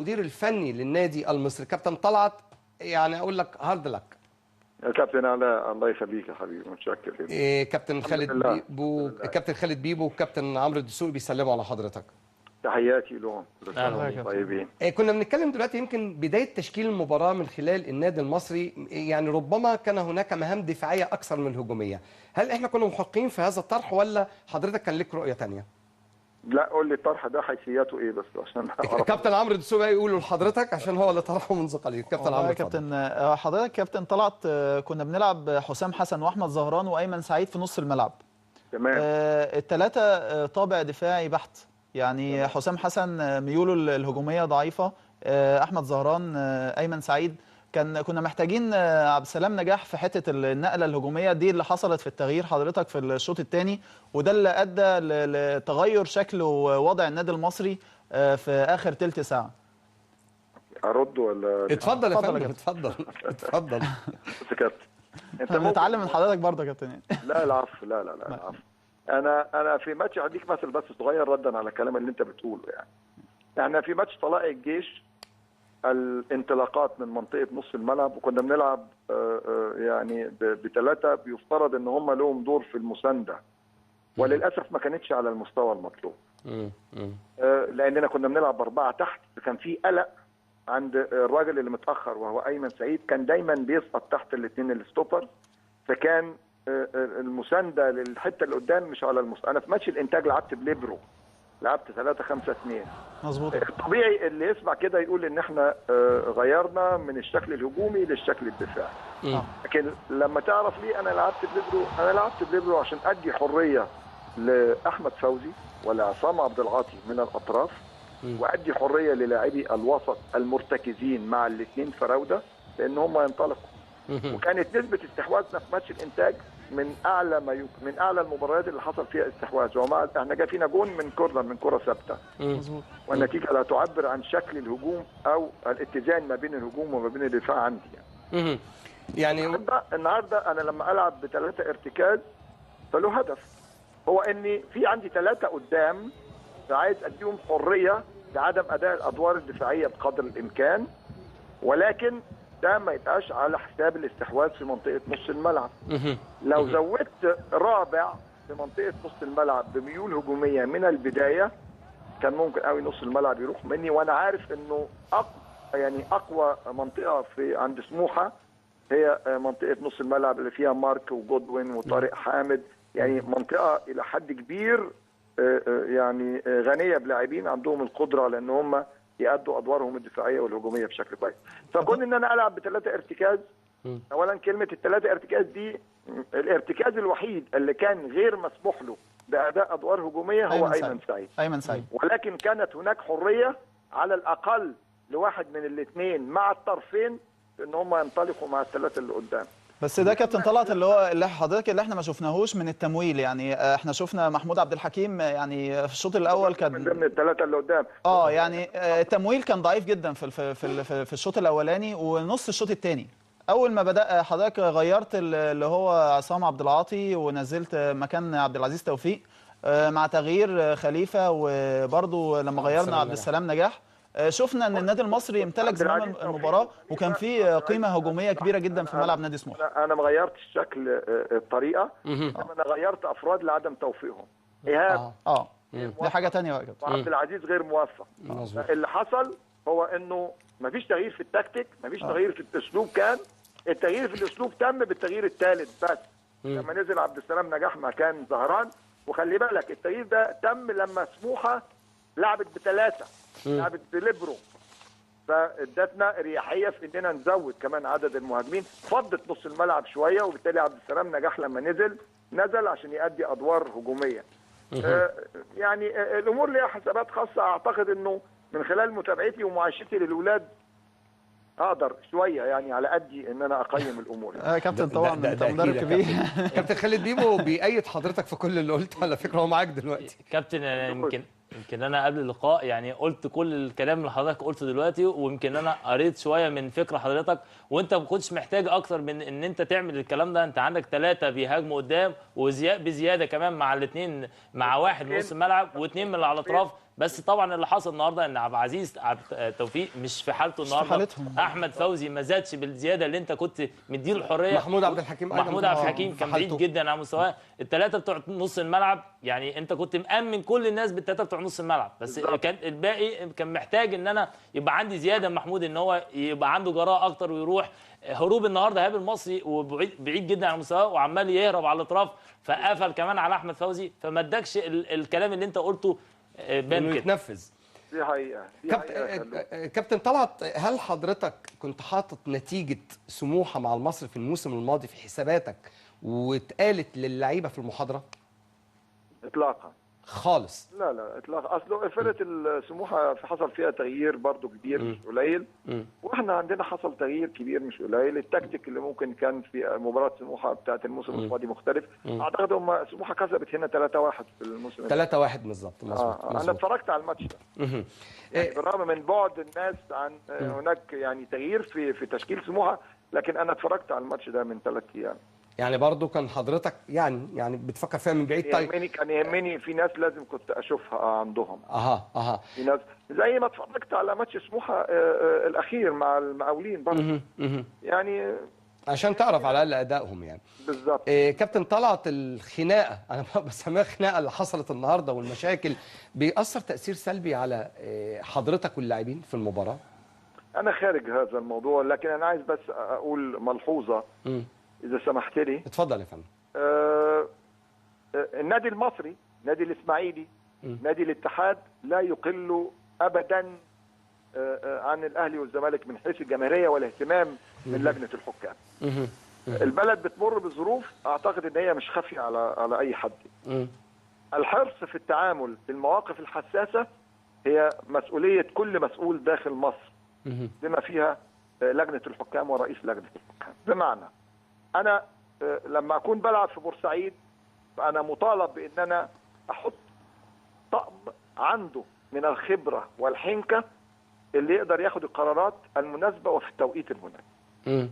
المدير الفني للنادي المصري كابتن طلعت، يعني اقول لك هارد لك. يا كابتن علاء الله يخليك يا حبيبي، متشكر جدا. كابتن خالد بيبو، كابتن خالد بيبو وكابتن عمرو الدسوقي بيسلموا على حضرتك. تحياتي لهم. طيبين. كنا بنتكلم دلوقتي يمكن بدايه تشكيل المباراه من خلال النادي المصري، يعني ربما كان هناك مهام دفاعيه اكثر من هجوميه. هل احنا كنا محقين في هذا الطرح ولا حضرتك كان لك رؤيه ثانيه؟ لا قول لي الطرح ده حيثياته ايه بس عشان كابتن عمرو الدسوقي يقولوا لحضرتك عشان هو اللي طرحه منذ قليل. كابتن عمرو كابتن حضرتك كابتن طلعت، كنا بنلعب حسام حسن واحمد زهران وايمن سعيد في نص الملعب. تمام. الثلاثه طابع دفاعي بحت، يعني تمام. حسام حسن ميوله الهجوميه ضعيفه، احمد زهران، ايمن سعيد. كنا محتاجين عبد السلام نجاح في حته النقله الهجوميه دي اللي حصلت في التغيير حضرتك في الشوط الثاني، وده اللي ادى لتغير شكل ووضع النادي المصري في اخر ثلث ساعه. ارد ولا اتفضل يا فندم. اتفضل بص يا كابتن، انت بنتعلم من حضرتك برضه يا كابتن. لا العفو، لا العفو. انا في ماتش هديك مثل بس صغير ردا على الكلام اللي انت بتقوله. يعني في ماتش طلائع الجيش الانطلاقات من منطقه نص الملعب، وكنا بنلعب يعني بثلاثه بيفترض ان هم لهم دور في المسانده، وللاسف ما كانتش على المستوى المطلوب. لاننا كنا بنلعب باربعه تحت، فكان في قلق عند الراجل اللي متاخر وهو ايمن سعيد، كان دايما بيسقط تحت الاثنين الستوبر، فكان المسانده للحته اللي قدام مش على المستوى. انا في ماتش الانتاج لعبت بليبرو، لعبت 3-5-2. مظبوط. طبيعي اللي يسمع كده يقول ان احنا غيرنا من الشكل الهجومي للشكل الدفاعي. لكن لما تعرف ليه انا لعبت بليبرو، انا لعبت بليبرو عشان ادي حريه لاحمد فوزي ولعصام عبد العاطي من الاطراف، وادي حريه للاعبي الوسط المرتكزين مع الاثنين فراوده لان هم ينطلقوا. وكانت نسبه استحواذنا في ماتش الانتاج من اعلى من اعلى المباريات اللي حصل فيها استحواذ، ومع احنا جا فينا جون من كورنر، من كره ثابته. والنتيجه لا تعبر عن شكل الهجوم او الاتزان ما بين الهجوم وما بين الدفاع عندي. يعني النهارده انا لما العب بثلاثه ارتكاز فله هدف، هو اني في عندي ثلاثه قدام عايز اديهم حريه لعدم اداء الادوار الدفاعيه بقدر الامكان، ولكن ده ما يبقاش على حساب الاستحواذ في منطقه نص الملعب. لو زودت رابع في منطقه نص الملعب بميول هجوميه من البدايه كان ممكن قوي نص الملعب يروح مني، وانا عارف انه اقوى منطقه في عند سموحه هي منطقه نص الملعب اللي فيها مارك وجودوين وطارق حامد، يعني منطقه الى حد كبير يعني غنيه بلاعبين عندهم القدره على ان هم يأدوا ادوارهم الدفاعيه والهجوميه بشكل كويس. فكون ان انا العب بثلاثه ارتكاز، اولا كلمه الثلاثه ارتكاز دي، الارتكاز الوحيد اللي كان غير مسموح له باداء ادوار هجوميه هو ايمن سعيد. ولكن كانت هناك حريه على الاقل لواحد من الاثنين مع الطرفين ان هم ينطلقوا مع الثلاثه اللي قدام. بس ده كابتن طلعت اللي حضرتك اللي احنا ما شفناهوش من التمويل، يعني احنا شفنا محمود عبد الحكيم يعني في الشوط الاول كان من ضمن الثلاثه اللي قدام. يعني التمويل كان ضعيف جدا في الشوط الاولاني ونص الشوط الثاني. اول ما بدا حضرتك غيرت اللي هو عصام عبد العاطي ونزلت مكان عبد العزيز توفيق مع تغيير خليفه، وبرده لما غيرنا عبد السلام نجاح شفنا ان النادي المصري امتلك زمام المباراه وكان في قيمه هجوميه كبيره جدا في ملعب نادي سموحه. انا ما غيرتش شكل الطريقه، انما انا غيرت افراد لعدم توفيقهم. ايهاب دي حاجه ثانيه بقى. وعبد العزيز غير موفق. اللي حصل هو انه ما فيش تغيير في التكتيك، ما فيش تغيير في الاسلوب، كان التغيير في الاسلوب تم بالتغيير الثالث بس لما نزل عبد السلام نجاح مكان زهران. وخلي بالك التغيير ده تم لما سموحه لعبت بثلاثه، لعبت بليبرو، فادتنا اريحيه في اننا نزود كمان عدد المهاجمين، فضت نص الملعب شويه، وبالتالي عبد السلام نجاح لما نزل عشان يؤدي ادوار هجوميه. يعني الامور ليها حسابات خاصه، اعتقد انه من خلال متابعتي ومعاشرتي للاولاد اقدر شويه يعني على قدي ان انا اقيم الامور. كابتن طبعا انت مدرب كبير. كابتن خالد بيبو بيأيد حضرتك في كل اللي قلته، على فكره هو معاك دلوقتي. كابتن يمكن انا قبل اللقاء يعني قلت كل الكلام اللي حضرتك قلته دلوقتي، ويمكن انا قريت شويه من فكره حضرتك، وانت ما كنتش محتاج اكتر من ان انت تعمل الكلام ده. انت عندك ثلاثه بيهاجموا قدام بزياده كمان مع الاثنين، مع واحد من نص الملعب واثنين من على الاطراف بس طبعا اللي حصل النهارده ان عبد العزيز توفيق مش في حالته النهارده. حالتهم. احمد فوزي ما زادش بالزياده اللي انت كنت مديله الحريه. محمود عبد الحكيم أيضاً محمود عبد في الحكيم كان بعيد حالته. جدا عن مستواه. الثلاثه بتوع نص الملعب يعني انت كنت مأمن كل الناس بالثلاثه بتوع نص الملعب، بس كان الباقي كان محتاج ان انا يبقى عندي زياده محمود ان هو يبقى عنده جراءه اكتر ويروح. هروب النهارده ايهاب المصري وبعيد جدا عن مستواه وعمال يهرب على الاطراف، فقفل كمان على احمد فوزي، فما ادكش الكلام اللي انت قلته بان انه كده. يتنفذ. دي حقيقه كابتن طلعت، هل حضرتك كنت حاطط نتيجة سموحة مع المصري في الموسم الماضي في حساباتك واتقالت للعيبة في المحاضرة؟ اطلاقا خالص. لا اطلاقا. اصله فرقه السموحه حصل فيها تغيير برضو كبير مش قليل، واحنا عندنا حصل تغيير كبير مش قليل. التكتيك اللي ممكن كان في مباراه سموحه بتاعت الموسم الماضي مختلف. اعتقد هم سموحه كسبت هنا 3-1 في الموسم 3-1 بالظبط. مظبوط. انا اتفرجت على الماتش ده. يعني بالرغم من بعد الناس عن هناك يعني تغيير في تشكيل سموحه، لكن انا اتفرجت على الماتش ده من 3 ايام. يعني برضو كان حضرتك يعني بتفكر فيها من بعيد. طيب كان يهمني في ناس لازم كنت اشوفها عندهم. في ناس زي ما اتفرجت على ماتش سموحه الاخير مع المقاولين برضه. يعني عشان تعرف على الاقل ادائهم يعني. بالظبط. كابتن طلعت، الخناقه انا بسميها خناقه اللي حصلت النهارده والمشاكل بيأثر تأثير سلبي على حضرتك واللاعبين في المباراه؟ انا خارج هذا الموضوع، لكن انا عايز بس اقول ملحوظه اذا سمحت لي. اتفضل يا فندم. النادي المصري، نادي الاسماعيلي، نادي الاتحاد لا يقل ابدا عن الاهلي والزمالك من حيث الجماهيريه والاهتمام من لجنه الحكام. البلد بتمر بظروف اعتقد ان هي مش خافيه على اي حد. الحرص في التعامل في المواقف الحساسه هي مسؤوليه كل مسؤول داخل مصر، بما فيها لجنه الحكام ورئيس لجنه الحكام. بمعنى انا لما اكون بلعب في بورسعيد فانا مطالب بان انا احط طقم عنده من الخبره والحنكه اللي يقدر ياخد القرارات المناسبه وفي التوقيت المناسب.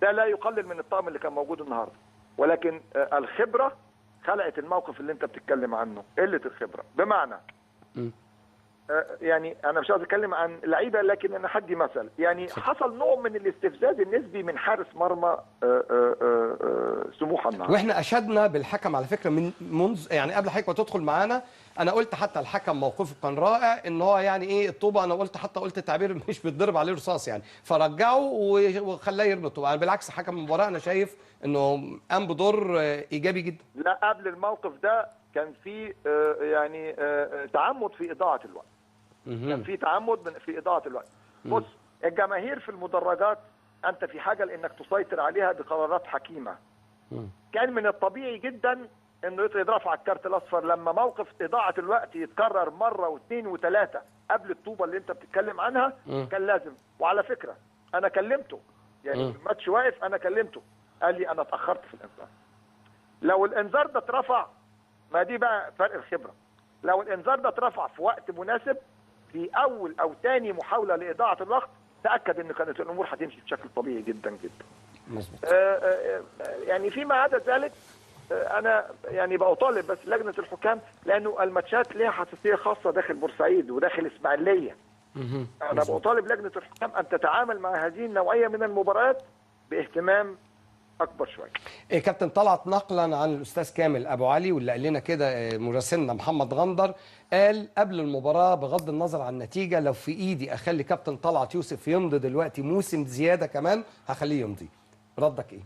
ده لا يقلل من الطقم اللي كان موجود النهارده، ولكن الخبره خلقت الموقف اللي انت بتتكلم عنه. قله الخبره بمعنى يعني انا مش عايز اتكلم عن لعيبه، لكن انا هدي مثل. يعني حصل نوع من الاستفزاز النسبي من حارس مرمى سموحه النهارده، واحنا اشدنا بالحكم على فكره من منذ يعني قبل حضرتك ما تدخل معانا. انا قلت حتى الحكم موقفه كان رائع، ان هو يعني ايه الطوبه، انا قلت التعبير مش بيتضرب عليه رصاص يعني، فرجعه وخلاه يرمي طوبه. انا بالعكس حكم المباراه انا شايف انه قام بدور ايجابي جدا. لا قبل الموقف ده كان في يعني تعمد في اضاعه الوقت. كان في تعمد في اضاعه الوقت. بص، الجماهير في المدرجات انت في حاجه لانك تسيطر عليها بقرارات حكيمه. كان من الطبيعي جدا انه يترفع الكارت الاصفر لما موقف اضاعه الوقت يتكرر مره واثنين وثلاثه قبل الطوبه اللي انت بتتكلم عنها. كان لازم. وعلى فكره انا كلمته، يعني الماتش واقف انا كلمته، قال لي انا اتاخرت في الانذار. لو الانذار ده اترفع، ما دي بقى فرق الخبره. لو الانذار ده اترفع في وقت مناسب في اول او ثاني محاوله لاضاعه الوقت، تاكد ان كانت الامور هتمشي بشكل طبيعي جدا جدا. مظبوط. يعني فيما عدا ذلك انا يعني بطالب بس لجنه الحكام، لانه الماتشات ليها حساسيه خاصه داخل بورسعيد وداخل اسماعيليه. انا بطالب لجنه الحكام ان تتعامل مع هذه النوعيه من المباريات باهتمام اكبر شويه. كابتن طلعت، نقلا عن الاستاذ كامل ابو علي واللي قال لنا كده مراسلنا محمد غندر، قال قبل المباراه بغض النظر عن النتيجه لو في ايدي اخلي كابتن طلعت يوسف يمضي دلوقتي موسم زياده كمان هخليه يمضي. ردك ايه؟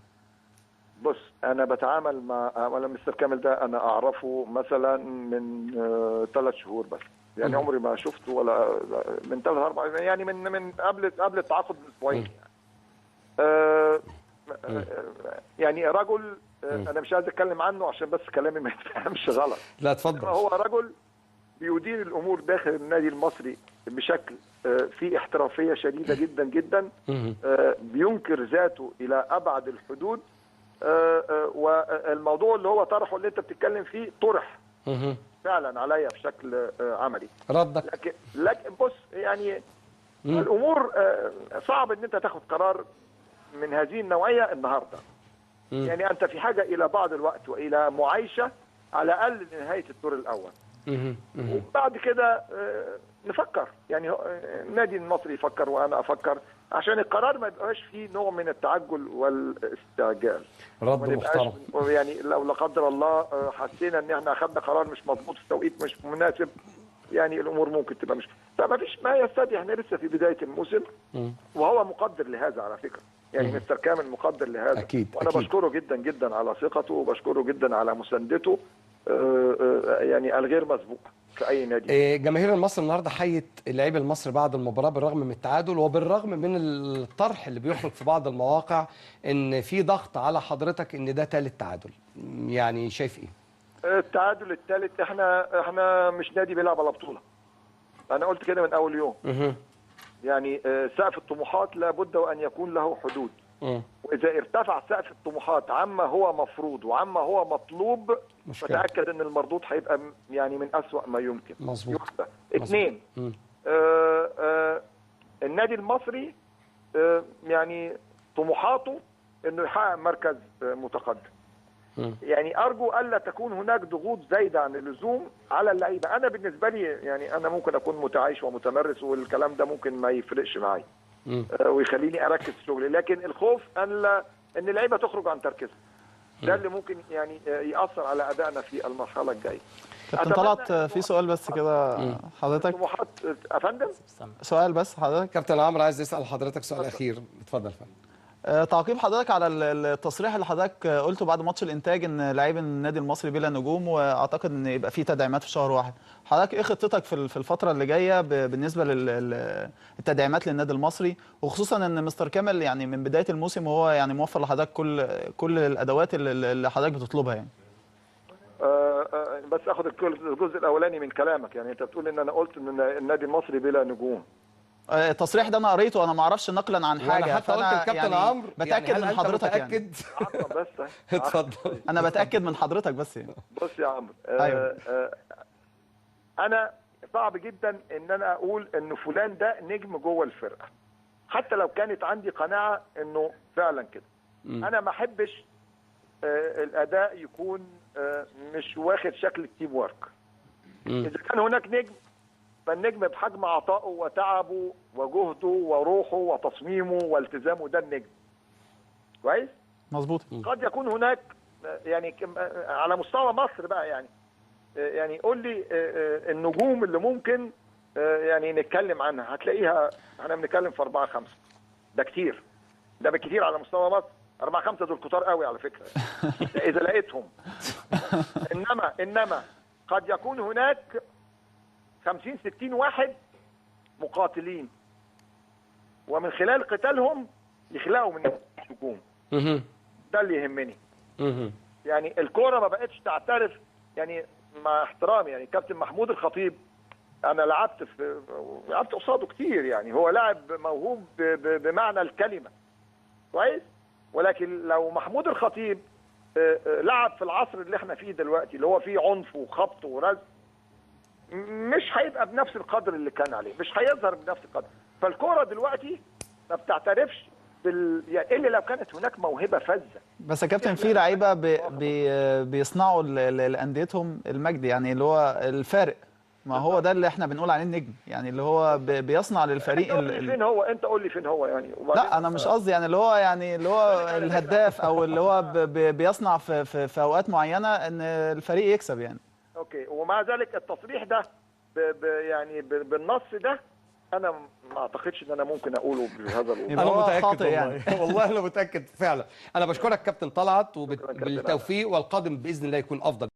بص، انا بتعامل مع مستر كامل ده انا اعرفه مثلا من 3 شهور بس، يعني عمري ما شفته ولا من 3 4 يعني من قبل التعاقد باسبوعين يعني رجل انا مش عايز اتكلم عنه عشان بس كلامي ما يتفهمش غلط. لا اتفضل. هو رجل بيدير الامور داخل النادي المصري بشكل فيه احترافيه شديده جدا جدا. بينكر ذاته الى ابعد الحدود. والموضوع اللي هو طرحه اللي انت بتتكلم فيه طرح فعلا عليا بشكل عملي. ردك. لكن بص، يعني الامور صعب ان انت تاخد قرار من هذه النوعيه النهارده. يعني انت في حاجه الى بعض الوقت والى معايشه على الاقل لنهايه الدور الاول. وبعد كده نفكر، يعني النادي المصري يفكر وانا افكر، عشان القرار ما يبقاش فيه نوع من التعجل والاستعجال. رد ما نبقاش محترم. يعني لو لا قدر الله حسينا ان احنا اخذنا قرار مش مضبوط في توقيت مش مناسب، يعني الامور ممكن تبقى مش، فما فيش ما يستدعي، احنا لسه في بدايه الموسم وهو مقدر لهذا على فكره، يعني مستر كامل مقدر لهذا. أكيد، وانا أكيد. بشكره جدا جدا على ثقته، وبشكره جدا على مساندته يعني الغير مسبوقه في اي نادي. جماهير المصري النهارده حيت اللاعب المصري بعد المباراه بالرغم من التعادل وبالرغم من الطرح اللي بيخرج في بعض المواقع ان في ضغط على حضرتك ان ده ثالث تعادل، يعني شايف ايه؟ التعادل الثالث، احنا مش نادي بيلعب على بطوله. انا قلت كده من اول يوم. يعني سقف الطموحات لابد وان يكون له حدود. واذا ارتفع سقف الطموحات عما هو مفروض وعما هو مطلوب، فتاكد ان المردود هيبقى يعني من اسوأ ما يمكن. مظبوط. اثنين، النادي المصري يعني طموحاته انه يحقق مركز متقدم. يعني ارجو الا تكون هناك ضغوط زايده عن اللزوم على اللعيبه. انا بالنسبه لي يعني انا ممكن اكون متعايش ومتمرس والكلام ده ممكن ما يفرقش معايا ويخليني اركز في شغلي، لكن الخوف ان اللعيبه تخرج عن تركيزها ده اللي ممكن يعني ياثر على ادائنا في المرحله الجايه. كابتن طلعت، في سؤال بس كده حضرتك. طموحات افندم، سؤال بس حضرتك. كابتن عمرو عايز يسال حضرتك سؤال اخير، اتفضل يا فندم. تعقيب حضرتك على التصريح اللي حضرتك قلته بعد ماتش الانتاج ان لاعبي النادي المصري بلا نجوم، واعتقد ان يبقى في تدعيمات في شهر واحد. حضرتك ايه خطتك في الفتره اللي جايه بالنسبه للتدعيمات للنادي المصري، وخصوصا ان مستر كامل يعني من بدايه الموسم وهو يعني موفر لحضرتك كل الادوات اللي حضرتك بتطلبها يعني؟ بس اخد الجزء الاولاني من كلامك. يعني انت بتقول ان انا قلت ان النادي المصري بلا نجوم. التصريح ده انا قريته، انا ما اعرفش نقلا عن حاجه، وانا حتى قلت للكابتن يعني عمرو بتاكد يعني من حضرتك يعني. بس اتفضل. انا بتاكد من حضرتك بس يعني. بص يا عمرو، أيوة. انا صعب جدا ان انا اقول ان فلان ده نجم جوه الفرقه، حتى لو كانت عندي قناعه انه فعلا كده. انا ما احبش الاداء يكون مش واخد شكل التيم ورك. اذا كان هناك نجم، فالنجم بحجم عطائه وتعبه وجهده وروحه وتصميمه والتزامه، ده النجم. كويس؟ مظبوط. قد يكون هناك يعني على مستوى مصر بقى يعني قول لي النجوم اللي ممكن يعني نتكلم عنها، هتلاقيها احنا بنتكلم في 4 5. ده كتير، ده بالكتير على مستوى مصر. 4 5 دول كتار قوي على فكره اذا لقيتهم. انما قد يكون هناك 50 60 واحد مقاتلين، ومن خلال قتالهم يخلقوا من النجوم. ده اللي يهمني. يعني الكوره ما بقتش تعترف، يعني مع احترامي يعني كابتن محمود الخطيب، انا لعبت قصاده كتير، يعني هو لاعب موهوب بمعنى الكلمه. كويس؟ ولكن لو محمود الخطيب لعب في العصر اللي احنا فيه دلوقتي اللي هو فيه عنف وخبط ورزق، مش هيبقى بنفس القدر اللي كان عليه، مش هيظهر بنفس القدر. فالكوره دلوقتي ما بتعترفش يعني الا لو كانت هناك موهبه فذه. بس يا كابتن في لعيبه بيصنعوا لانديتهم المجد، يعني اللي هو الفارق، ما هو ده اللي احنا بنقول عليه النجم، يعني اللي هو بيصنع للفريق. فين هو؟ انت قول لي فين هو يعني. لا انا مش قصدي يعني اللي هو الهداف او اللي هو بيصنع في اوقات معينه ان الفريق يكسب يعني. اوكي، ومع ذلك التصريح ده يعني بالنص ده انا ما اعتقدش ان انا ممكن اقوله بهذا الوضوح. انا متاكد والله يعني. والله انا متاكد فعلا. انا بشكرك كابتن طلعت وبالتوفيق، والقادم باذن الله يكون افضل.